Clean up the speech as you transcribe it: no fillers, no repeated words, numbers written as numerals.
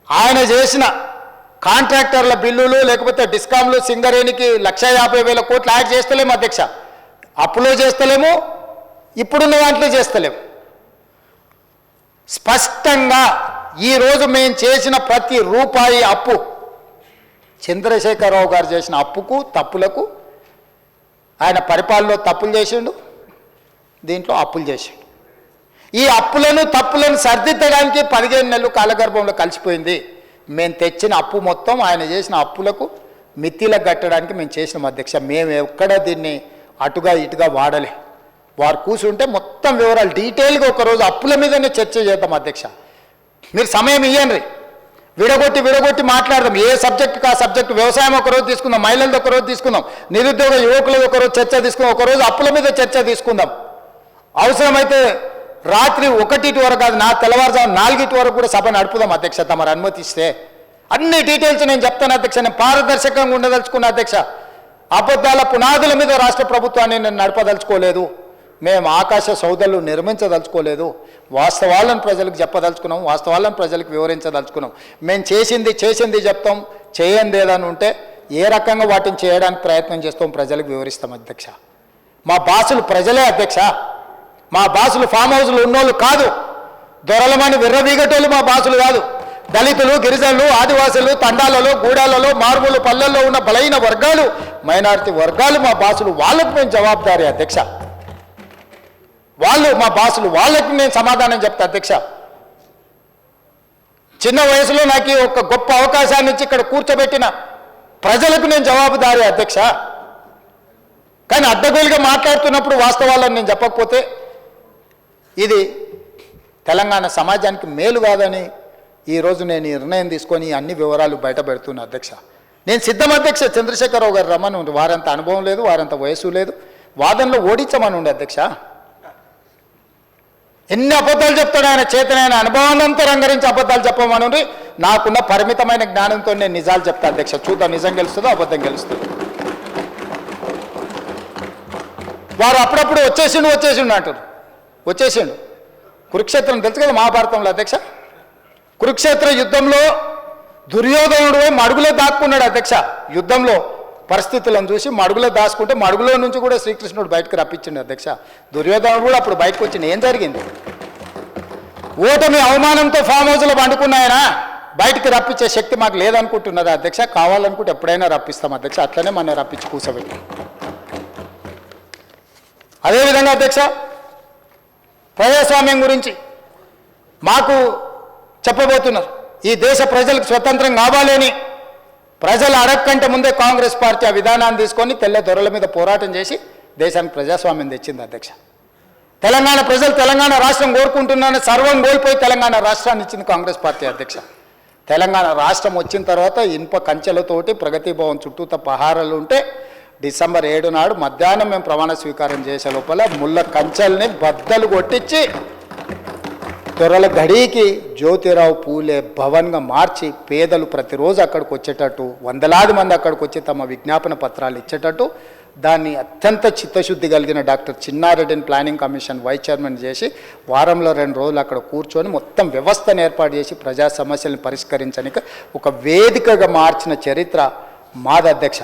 ఆయన చేసిన కాంట్రాక్టర్ల బిల్లులు లేకపోతే డిస్కామ్లు సింగరేణికి 1,50,000 కోట్లు యాడ్ చేస్తలేము అధ్యక్ష. అప్పులో చేస్తలేము, ఇప్పుడున్న దాంట్లో చేస్తలేము. స్పష్టంగా ఈరోజు మేము చేసిన ప్రతి రూపాయి అప్పు, చంద్రశేఖరరావు గారు చేసిన అప్పుకు తప్పులకు, ఆయన పరిపాలనలో తప్పులు చేసిండు, దీంట్లో అప్పులు చేసిండు. ఈ అప్పులను తప్పులను సరిదిద్దడానికి 15 నెలలు కాలగర్భంలో కలిసిపోయింది. మేము తెచ్చిన అప్పు మొత్తం ఆయన చేసిన అప్పులకు మిత్తిలకు కట్టడానికి మేము చేసినాం అధ్యక్ష. మేము ఎక్కడ దీన్ని అటుగా ఇటుగా వాడలే. వారు కూర్చుంటే మొత్తం వివరాలు డీటెయిల్గా ఒకరోజు అప్పుల మీదనే చర్చ చేద్దాం అధ్యక్ష. మీరు సమయం ఇవ్వండి, విడగొట్టి మాట్లాడదాం. ఏ సబ్జెక్టుకి ఆ సబ్జెక్టు. వ్యవసాయం ఒకరోజు తీసుకుందాం, మహిళలది ఒకరోజు తీసుకుందాం, నిరుద్యోగ యువకులది ఒకరోజు చర్చ తీసుకుందాం, ఒకరోజు అప్పుల మీద చర్చ తీసుకుందాం. అవసరమైతే రాత్రి 1 వరకు కాదు, నా తెల్లవారుజాము 4 వరకు కూడా సభ నడుపుదాం అధ్యక్ష, తమరు అనుమతిస్తే. అన్ని డీటెయిల్స్ నేను చెప్తాను అధ్యక్ష. నేను పారదర్శకంగా ఉండదలుచుకున్న అధ్యక్ష. అబద్ధాల పునాదుల మీద రాష్ట్ర ప్రభుత్వాన్ని నేను నడపదలుచుకోలేదు. మేము ఆకాశ సౌధలు నిర్మించదలుచుకోలేదు. వాస్తవాలను ప్రజలకు చెప్పదలుచుకున్నాం, వాస్తవాలను ప్రజలకు వివరించదలుచుకున్నాం. మేము చేసింది చెప్తాం, చేయండి ఏదని ఉంటే ఏ రకంగా వాటిని చేయడానికి ప్రయత్నం చేస్తాం ప్రజలకు వివరిస్తాం అధ్యక్ష. మా బాసులు ప్రజలే అధ్యక్ష. మా బాసులు ఫామ్ హౌస్లు ఉన్నోళ్ళు కాదు, దొరలమని విర్రవీగటోళ్ళు మా బాసులు కాదు. దళితులు, గిరిజనులు, ఆదివాసులు, తండాలలో, గూడాలలో, మారుమూల పల్లెల్లో ఉన్న బలైన వర్గాలు, మైనారిటీ వర్గాలు మా బాసులు. వాళ్ళకు మేము జవాబుదారీ అధ్యక్ష. వాళ్ళు మా బాసులు, వాళ్ళకి నేను సమాధానం చెప్తా అధ్యక్ష. చిన్న వయసులో నాకు ఒక గొప్ప అవకాశాన్ని ఇచ్చి ఇక్కడ కూర్చోబెట్టిన ప్రజలకు నేను జవాబుదారీ అధ్యక్ష. కానీ అడ్డగోలుగా మాట్లాడుతున్నప్పుడు వాస్తవాలను నేను చెప్పకపోతే ఇది తెలంగాణ సమాజానికి మేలు కాదని ఈరోజు నేను నిర్ణయం తీసుకొని అన్ని వివరాలు బయట పెడుతున్నా అధ్యక్ష. నేను సిద్ధం అధ్యక్ష. చంద్రశేఖరరావు గారు రమ్మని ఉంది. వారంత అనుభవం లేదు, వారంత వయసు లేదు. వాదనలో ఓడించమని ఉండే అధ్యక్ష. ఎన్ని అబద్ధాలు చెప్తాడు ఆయన, చేతనైన అనుభవాలంతా రంగరించి అబద్ధాలు చెప్పమని ఉండి. నాకున్న పరిమితమైన జ్ఞానంతో నేను నిజాలు చెప్తా అధ్యక్ష. చూద్దాం నిజం గెలుస్తుందో అబద్ధం గెలుస్తుందో. వారు అప్పుడప్పుడు వచ్చేసిండు అంటారు. వచ్చేసిండు. కురుక్షేత్రం తెలుసు కదా మహాభారతంలో అధ్యక్ష. కురుక్షేత్ర యుద్ధంలో దుర్యోధనుడు మడుగులో దాక్కున్నాడు అధ్యక్ష. యుద్ధంలో పరిస్థితులను చూసి మడుగులో దాచుకుంటే మడుగులో నుంచి కూడా శ్రీకృష్ణుడు బయటకు రప్పించిండు అధ్యక్ష. దుర్యోధనుడు కూడా అప్పుడు బయటకు వచ్చింది. ఏం జరిగింది? ఓటమి అవమానంతో ఫామ్ హౌస్లో పండుకున్న ఆయన బయటికి రప్పించే శక్తి మాకు లేదనుకుంటున్నారా అధ్యక్ష? కావాలనుకుంటే ఎప్పుడైనా రప్పిస్తాం అధ్యక్ష. అట్లనే మన రప్పించి కూర్చోబెట్టి. అదేవిధంగా అధ్యక్ష, ప్రజాస్వామ్యం గురించి మాకు చెప్పబోతున్నారు. ఈ దేశ ప్రజలకు స్వతంత్రం కావాలని ప్రజలు అడగకంటే ముందే కాంగ్రెస్ పార్టీ ఆ విధానాన్ని తీసుకొని తెల్ల దొరల మీద పోరాటం చేసి దేశానికి ప్రజాస్వామ్యం తెచ్చింది అధ్యక్ష. తెలంగాణ ప్రజలు తెలంగాణ రాష్ట్రం కోరుకుంటున్నారని సర్వం కోల్పోయి తెలంగాణ రాష్ట్రాన్ని ఇచ్చింది కాంగ్రెస్ పార్టీ అధ్యక్ష. తెలంగాణ రాష్ట్రం వచ్చిన తర్వాత ఇనుప కంచెలతోటి ప్రగతి భవన్ చుట్టూత పహారాలు ఉంటే డిసెంబర్ 7 నాడు మధ్యాహ్నం మేము ప్రమాణ స్వీకారం చేసే లోపల ముళ్ళ కంచెల్ని బద్దలు కొట్టించి దొరల గడికి జ్యోతిరావు పూలే భవన్గా మార్చి పేదలు ప్రతిరోజు అక్కడికి వచ్చేటట్టు, వందలాది మంది అక్కడికి వచ్చి తమ విజ్ఞాపన పత్రాలు ఇచ్చేటట్టు దాన్ని అత్యంత చిత్తశుద్ధి కలిగిన డాక్టర్ చిన్నారెడ్డిని ప్లానింగ్ కమిషన్ వైస్ చైర్మన్ చేసి వారంలో 2 రోజులు అక్కడ కూర్చొని మొత్తం వ్యవస్థను ఏర్పాటు చేసి ప్రజా సమస్యలను పరిష్కరించడానికి ఒక వేదికగా మార్చిన చరిత్ర మాది అధ్యక్ష.